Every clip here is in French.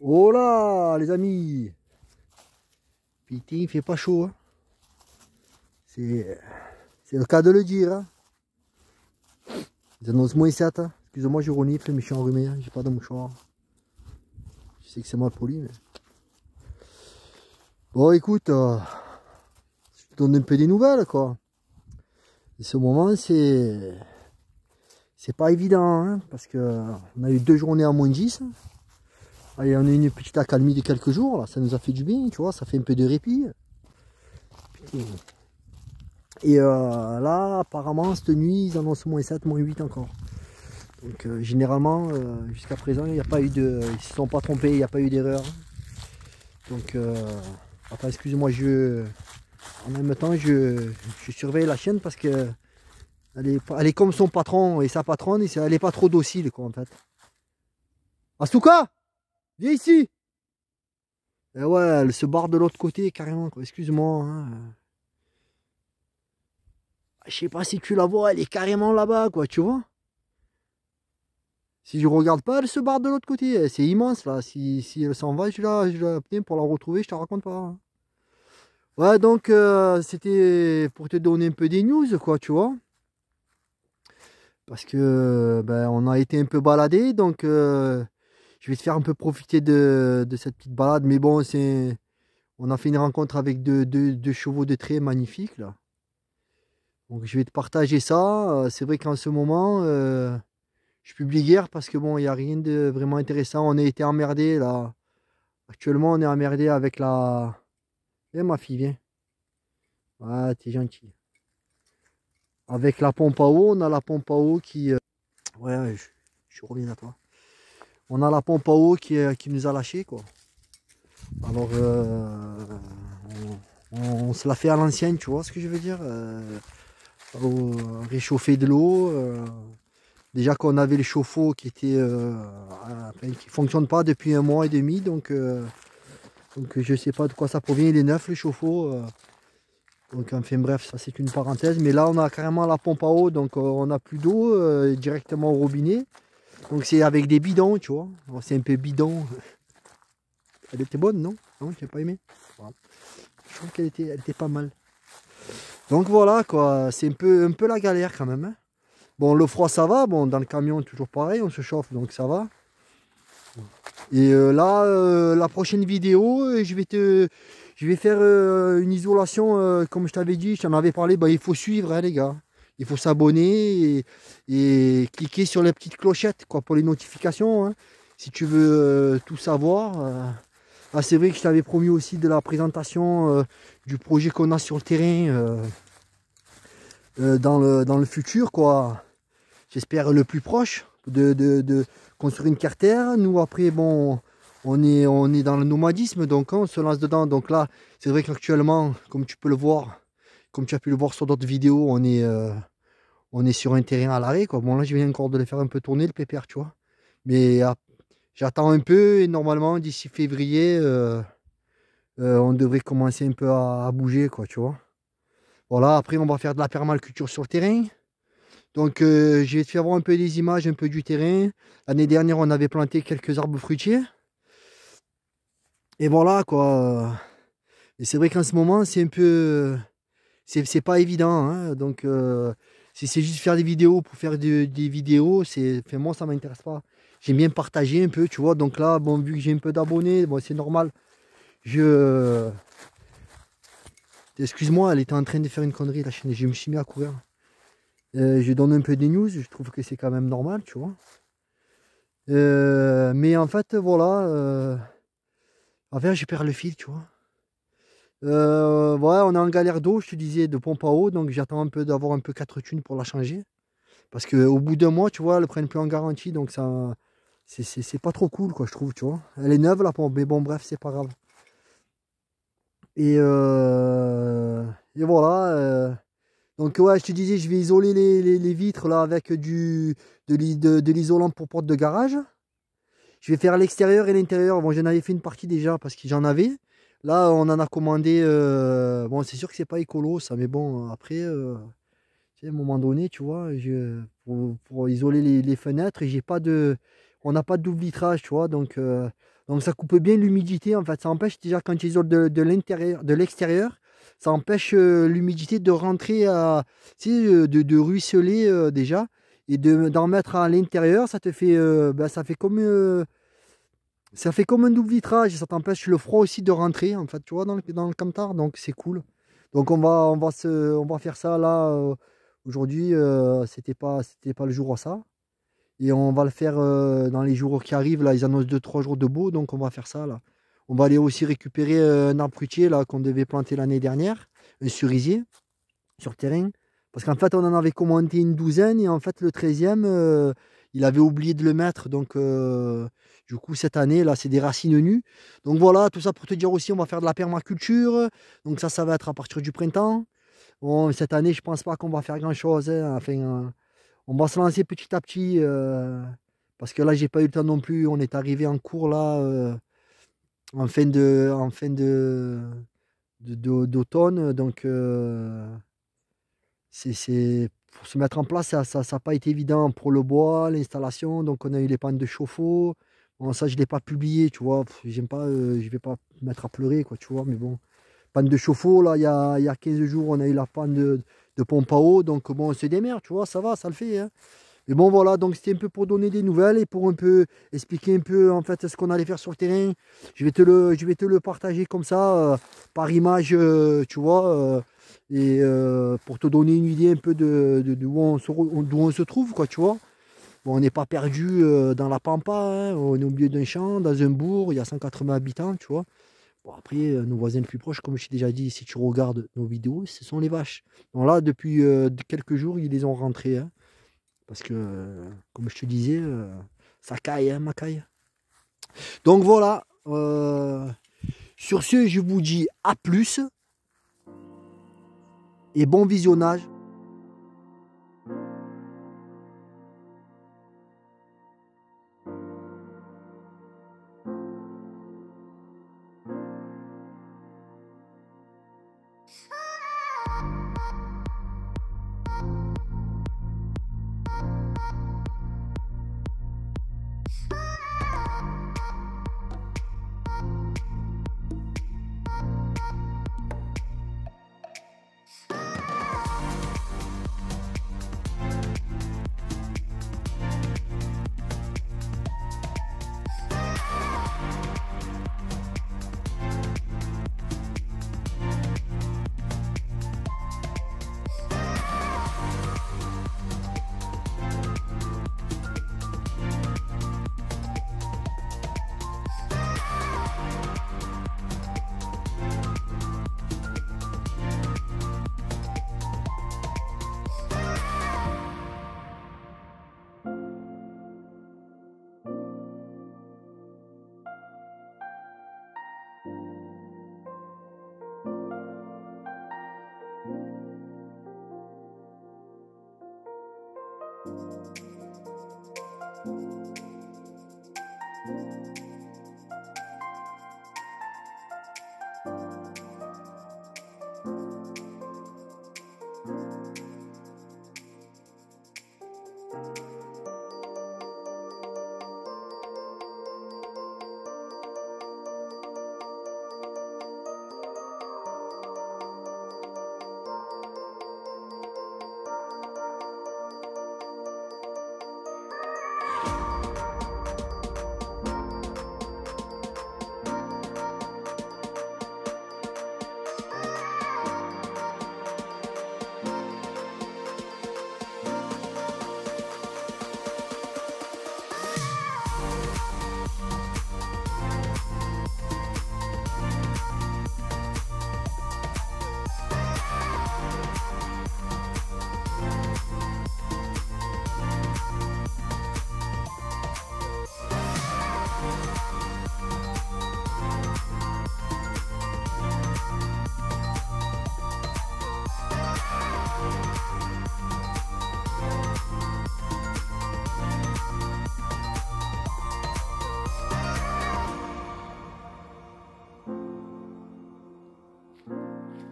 Oh là, les amis. Putain, il fait pas chaud. Hein. C'est le cas de le dire. Hein. Ils annoncent -7. Hein. Excusez-moi, je renifle, mais je suis enrhumé. Hein. J'ai pas de mouchoir. Je sais que c'est mal poli, mais... Bon, écoute, je te donne un peu des nouvelles, quoi. Et ce moment, c'est pas évident, hein, parce que on a eu 2 journées à -10. Allez, on a eu une petite accalmie de quelques jours, là. Ça nous a fait du bien, tu vois, ça fait un peu de répit. Putain. Et là, apparemment, cette nuit, ils annoncent -7, -8 encore. Donc généralement, jusqu'à présent, il n'y a pas eu de... Ils ne se sont pas trompés, il n'y a pas eu d'erreur. Donc, enfin, excusez-moi, en même temps, je surveille la chienne parce que elle est comme son patron et sa patronne, elle n'est pas trop docile, quoi, en fait. Asuka, viens ici! Et ouais, elle se barre de l'autre côté, carrément, quoi. Excuse-moi. Hein. Je sais pas si tu la vois, elle est carrément là-bas, quoi, tu vois? Si je regarde pas, elle se barre de l'autre côté. C'est immense là. Si elle s'en va, putain, pour la retrouver, je te raconte pas. Hein. Ouais, donc c'était pour te donner un peu des news, quoi, tu vois. Parce que ben, on a été un peu baladé, donc je vais te faire un peu profiter de cette petite balade. Mais bon, on a fait une rencontre avec deux chevaux de trait magnifiques là. Donc je vais te partager ça. C'est vrai qu'en ce moment. Je publie guère parce que bon, il n'y a rien de vraiment intéressant. On a été emmerdé là. Actuellement, on est emmerdé avec la. Viens, ma fille, viens. Ah, t'es gentil. Avec la pompe à eau, on a la pompe à eau qui. Ouais, je reviens à toi. On a la pompe à eau qui nous a lâché quoi. Alors, on se la fait à l'ancienne, tu vois ce que je veux dire réchauffer de l'eau. Déjà qu'on avait le chauffe-eau qui était enfin, qui fonctionne pas depuis 1 mois et demi, donc je sais pas de quoi ça provient. Il est neuf le chauffe-eau. Donc enfin bref, ça c'est une parenthèse. Mais là on a carrément la pompe à eau, donc on n'a plus d'eau directement au robinet. Donc c'est avec des bidons, tu vois. C'est un peu bidon. Elle était bonne, non? Non, tu n'as pas aimé? Voilà. Je trouve elle était pas mal. Donc voilà quoi, c'est un peu la galère quand même. Hein. Bon, le froid ça va, bon dans le camion toujours pareil, on se chauffe donc ça va. Et là, la prochaine vidéo, je vais faire une isolation, comme je t'avais dit, je t'en avais parlé, bah, il faut suivre hein, les gars. Il faut s'abonner et cliquer sur les petites clochettes quoi, pour les notifications. Hein, si tu veux tout savoir. Ah, c'est vrai que je t'avais promis aussi de la présentation du projet qu'on a sur le terrain dans le futur, quoi. J'espère le plus proche de construire une carrière. Nous après bon on est dans le nomadisme donc on se lance dedans. Donc là c'est vrai qu'actuellement comme tu peux le voir, comme tu as pu le voir sur d'autres vidéos, on est sur un terrain à l'arrêt quoi. Bon là je viens encore de le faire un peu tourner le pépère tu vois. Mais j'attends un peu et normalement d'ici février on devrait commencer un peu à bouger quoi tu vois. Voilà après on va faire de la permaculture sur le terrain. Donc j'ai fait avoir un peu des images, un peu du terrain. L'année dernière, on avait planté quelques arbres fruitiers. Et voilà quoi. Et c'est vrai qu'en ce moment, c'est un peu... C'est pas évident. Hein. Donc si c'est juste faire des vidéos pour faire des vidéos, enfin, moi, ça m'intéresse pas. J'aime bien partager un peu, tu vois. Donc là, bon, vu que j'ai un peu d'abonnés, bon, c'est normal. Excuse-moi, elle était en train de faire une connerie, la chaîne. Je me suis mis à courir. Je donne un peu des news, je trouve que c'est quand même normal, tu vois. Mais en fait, voilà. En fait, je perds le fil, tu vois. Ouais, on est en galère d'eau, je te disais, de pompe à eau. Donc, j'attends un peu d'avoir un peu 4 thunes pour la changer. Parce qu'au bout d'un mois, tu vois, elles prennent plus en garantie. Donc, ça, c'est pas trop cool, quoi, je trouve, tu vois. Elle est neuve, la pompe. Mais bon, bref, c'est pas grave. Et, et voilà. Donc, ouais, je te disais, je vais isoler les vitres là avec de l'isolant pour porte de garage. Je vais faire l'extérieur et l'intérieur. Bon, j'en avais fait une partie déjà parce que j'en avais. Là, on en a commandé. Bon, c'est sûr que c'est pas écolo, ça, mais bon, après, tu sais, à un moment donné, tu vois, pour isoler les fenêtres, j'ai pas de, on n'a pas de double vitrage, tu vois. Donc, Donc ça coupe bien l'humidité en fait. Ça empêche déjà quand tu isoles de l'intérieur, de l'extérieur, ça empêche l'humidité de rentrer, tu sais, de ruisseler déjà. Et d'en mettre à l'intérieur, ça te fait, ben, ça fait comme un double vitrage. Ça t'empêche le froid aussi de rentrer en fait, tu vois, dans le camtar. Donc c'est cool. Donc on va faire ça là aujourd'hui. C'était pas le jour à ça. Et on va le faire dans les jours qui arrivent. Là, ils annoncent 2 3 jours de beau, donc on va faire ça là. On va aller aussi récupérer un arbre fruitier là qu'on devait planter l'année dernière, un cerisier sur terrain. Parce qu'en fait, on en avait commenté une douzaine et en fait, le 13e, il avait oublié de le mettre. Donc, du coup, cette année, là, c'est des racines nues. Donc voilà, tout ça pour te dire aussi, on va faire de la permaculture. Donc ça va être à partir du printemps. Bon, cette année, je pense pas qu'on va faire grand-chose, hein. Enfin, on va se lancer petit à petit. Parce que là, j'ai pas eu le temps non plus. On est arrivé en cours là, d'automne. Donc, pour se mettre en place, ça n'a pas été évident pour le bois, l'installation. Donc, on a eu les pannes de chauffe-eau. Bon, ça, je ne l'ai pas publié, tu vois. J'aime pas, je vais pas me mettre à pleurer, quoi, tu vois. Mais bon, panne de chauffe-eau, là, il y a 15 jours, on a eu la panne de pompe à eau. Donc, bon, on se démerde, tu vois, ça va, ça le fait, hein. Mais bon, voilà, donc c'était un peu pour donner des nouvelles et pour un peu expliquer un peu, en fait, ce qu'on allait faire sur le terrain. Je vais te le partager comme ça, par image, tu vois. Et pour te donner une idée un peu d'où on se trouve, quoi, tu vois. Bon, on n'est pas perdu dans la pampa, hein, on est au milieu d'un champ, dans un bourg, il y a 180 habitants, tu vois. Bon, après, nos voisins les plus proches, comme je t'ai déjà dit, si tu regardes nos vidéos, ce sont les vaches. Donc là, depuis quelques jours, ils les ont rentrées, hein, parce que, comme je te disais, ça caille, hein, ma caille. Donc voilà, sur ce, je vous dis à plus et bon visionnage.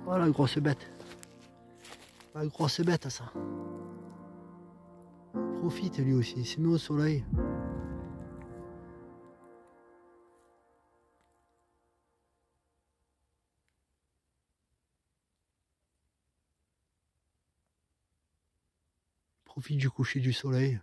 Voilà, grosse bête. Pas grosse bête, ça. Profite lui aussi, il s'est mis au soleil. profite du coucher du soleil.